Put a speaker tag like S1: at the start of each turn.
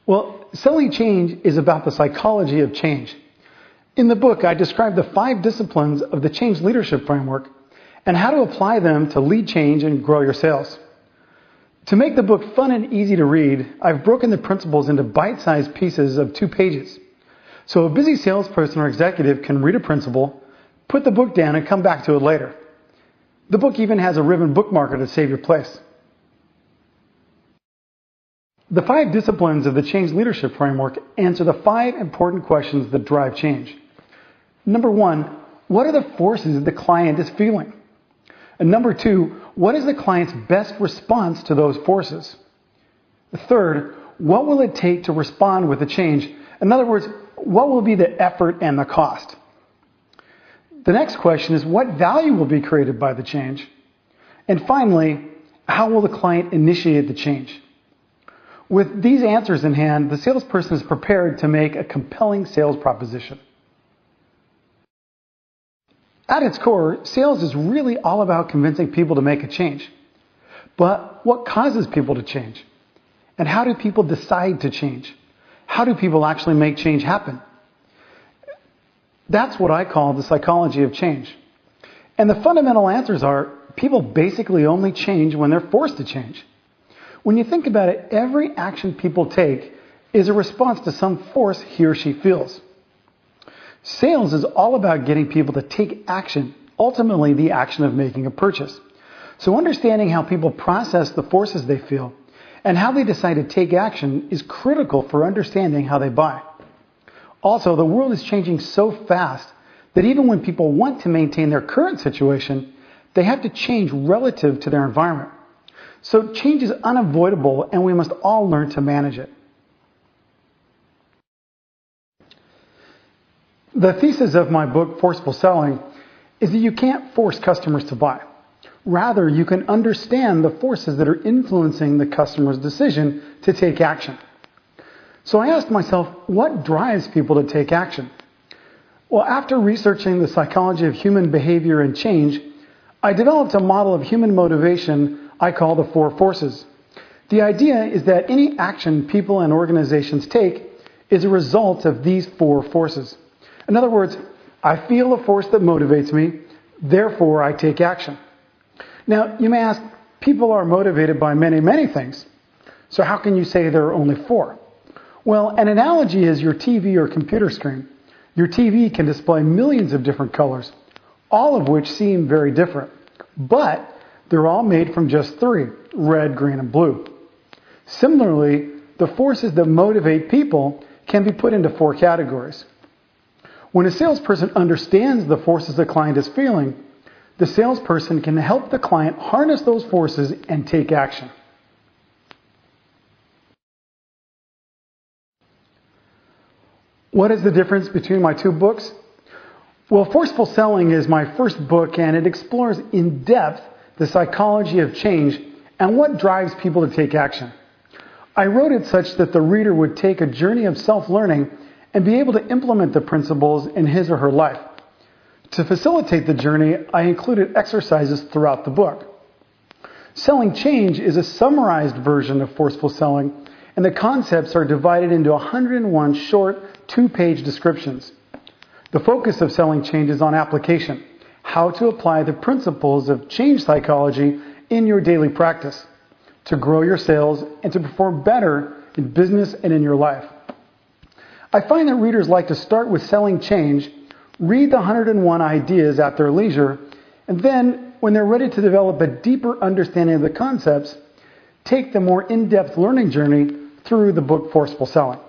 S1: Well, selling change is about the psychology of change. In the book, I describe the 5 disciplines of the Change Leadership Framework and how to apply them to lead change and grow your sales. To make the book fun and easy to read, I've broken the principles into bite-sized pieces of 2 pages. So a busy salesperson or executive can read a principle, put the book down, and come back to it later. The book even has a ribbon bookmarker to save your place. The 5 disciplines of the Change Leadership Framework answer the 5 important questions that drive change. Number 1, what are the forces the client is feeling? And number 2, what is the client's best response to those forces? The third, what will it take to respond with the change? In other words, what will be the effort and the cost? The next question is, what value will be created by the change? And finally, how will the client initiate the change? With these answers in hand, the salesperson is prepared to make a compelling sales proposition. At its core, sales is really all about convincing people to make a change. But what causes people to change? And how do people decide to change? How do people actually make change happen? That's what I call the psychology of change. And the fundamental answers are, people basically only change when they're forced to change. When you think about it, every action people take is a response to some force he or she feels. Sales is all about getting people to take action, ultimately the action of making a purchase. So understanding how people process the forces they feel and how they decide to take action is critical for understanding how they buy. Also, the world is changing so fast that even when people want to maintain their current situation, they have to change relative to their environment. So change is unavoidable, and we must all learn to manage it. The thesis of my book, Forceful Selling, is that you can't force customers to buy. Rather, you can understand the forces that are influencing the customer's decision to take action. So I asked myself, what drives people to take action? Well, after researching the psychology of human behavior and change, I developed a model of human motivation I call the 4 forces. The idea is that any action people and organizations take is a result of these 4 forces. In other words, I feel a force that motivates me, therefore I take action. Now, you may ask, people are motivated by many, many things. So how can you say there are only 4? Well, an analogy is your TV or computer screen. Your TV can display millions of different colors, all of which seem very different. But they're all made from just 3, red, green, and blue. Similarly, the forces that motivate people can be put into 4 categories. When a salesperson understands the forces the client is feeling, the salesperson can help the client harness those forces and take action. What is the difference between my 2 books? Well, Forceful Selling is my first book, and it explores in depth the psychology of change and what drives people to take action. I wrote it such that the reader would take a journey of self-learning and be able to implement the principles in his or her life. To facilitate the journey, I included exercises throughout the book. Selling Change is a summarized version of Forceful Selling, and the concepts are divided into 101 short 2-page descriptions. The focus of Selling Change is on application, how to apply the principles of change psychology in your daily practice to grow your sales and to perform better in business and in your life. I find that readers like to start with Selling Change, read the 101 ideas at their leisure, and then, when they're ready to develop a deeper understanding of the concepts, take the more in-depth learning journey through the book Forceful Selling.